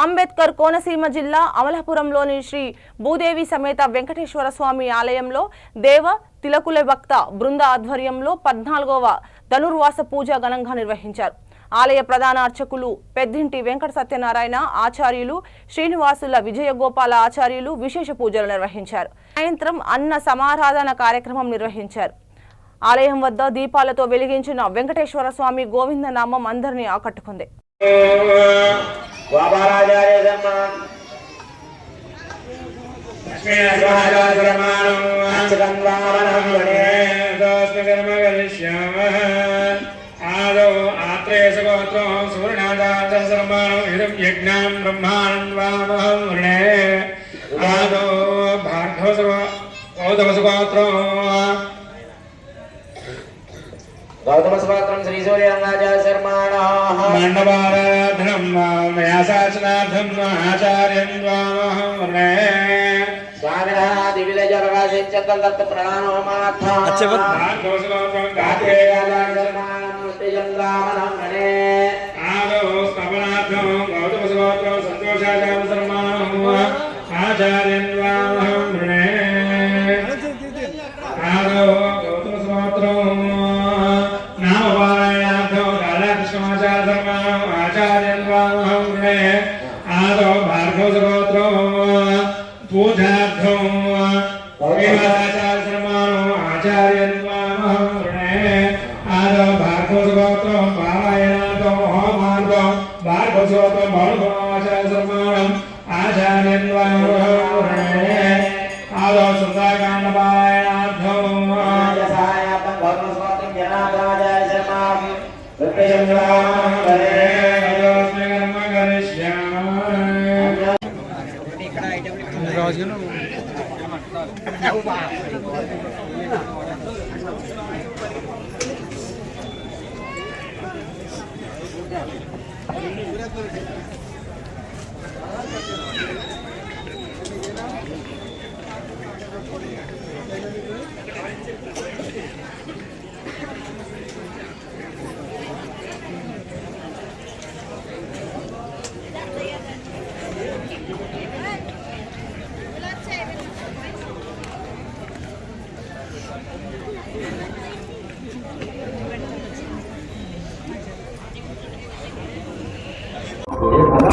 అంబేద్కర్ కోనసీమ జిల్లా అమలాపురంలోని శ్రీ భూదేవి సమేత వెంకటేశ్వర స్వామి ఆలయంలో దేవ తిలకుల భక్త బృంద ఆధ్వర్యంలో 14వ ధనుర్వాస పూజ ఘనంగా నిర్వహించారు. ఆలయ ప్రధాన అర్చకులు పెద్దింటి వెంకట సత్యనారాయణ ఆచార్యులు, శ్రీనివాసుల విజయగోపాల ఆచార్యులు విశేష పూజలు నిర్వహించారు. సాయంత్రం అన్న సమారాధన కార్యక్రమం నిర్వహించారు. ఆలయం వద్ద దీపాలతో వెలిగించిన వెంకటేశ్వర స్వామి గోవింద నామం అందరినీ ఆకట్టుకుంది. गौतमस्वात्रं श्री सूर्यंगाचार्य शर्माणाः मंडपाराधनं व्यासाचनार्थं आचार्यं द्वामहं स्वामिनः दिविलजरवासिंचकल्लत् प्रणामोमार्थं अच्छवत् गाते आचार्यं तेजंगामनं गणे आदो स्तवनार्थं गौतमस्वात्रं संतोषाचार्य शर्माणाः आचार्यं द्वामहं आदो गौतमस्वात्रं आदो भार्गवसगोत्रो पूजार्थं आचार्यं आदो भार्गवसगोत्रो पारायणार्थं होमार्थं भार्गवसगोत्रं भौरवाचार्यं आचार्यं आदो सुंदरकांड पारायणार्थं भौरवसगोत्रं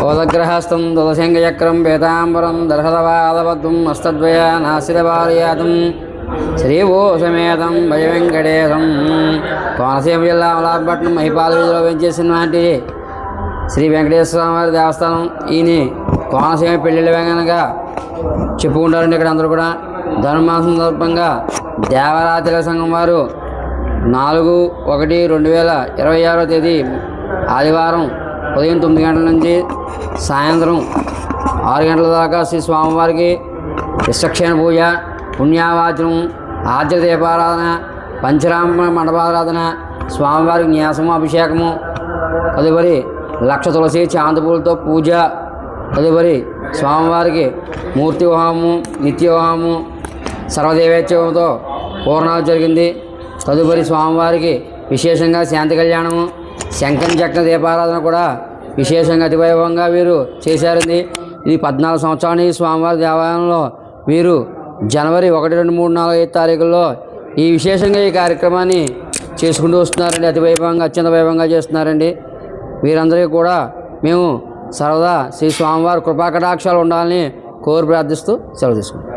ఓదగ్రహస్థం దులశంగచక్రం వేదాంబరం దర్శదవాదవద్వం హస్తద్వయ నాసిరవార్యాతం శ్రీవో సమేతం భయ వెంకటేశం. కోనసీమ జిల్లా అమలాపట్నం మహిపాల వీధిలో వెంచేసినటువంటి శ్రీ వెంకటేశ్వర స్వామి దేవస్థానం. ఈయన కోనసీమ పెళ్ళిళ్ళ వెంగనగా చెప్పుకుంటారండి. ఇక్కడ అందరూ కూడా ధనుర్మాసం సందర్భంగా దేవరాత్రి సంఘం వారు 4/1/2026 తేదీ ఆదివారం ఉదయం 9 గంటల నుంచి సాయంత్రం 6 గంటల దాకా శ్రీ స్వామివారికి విశ్వక్షేణ పూజ, పుణ్యావాచనం, ఆర్ద్ర దీపారాధన, పంచరామ మండపారాధన, స్వామివారికి న్యాసము, అభిషేకము, తదుపరి 1,00,000 తులసి చాందపూలతో పూజ, తదుపరి స్వామివారికి మూర్తి హోమము, నిత్య హోమము, సర్వదేవేత్సవంతో పూర్ణాలు జరిగింది. తదుపరి స్వామివారికి విశేషంగా శాంతి కళ్యాణము, శంఖం చక్ర దీపారాధన కూడా విశేషంగా అతివైభవంగా వీరు చేశారండి. ఇది 14 సంవత్సరాల ఈ స్వామివారి దేవాలయంలో వీరు జనవరి 1, 2, 3, 4, 5 తారీఖుల్లో ఈ విశేషంగా ఈ కార్యక్రమాన్ని చేసుకుంటూ వస్తున్నారండి. అతివైభవంగా అత్యంత వైభవంగా చేస్తున్నారండి. వీరందరికీ కూడా మేము సర్వదా శ్రీ స్వామివారి కృపాకటాక్షాలు ఉండాలని కోరి ప్రార్థిస్తూ సెలవు తీసుకుంటాం.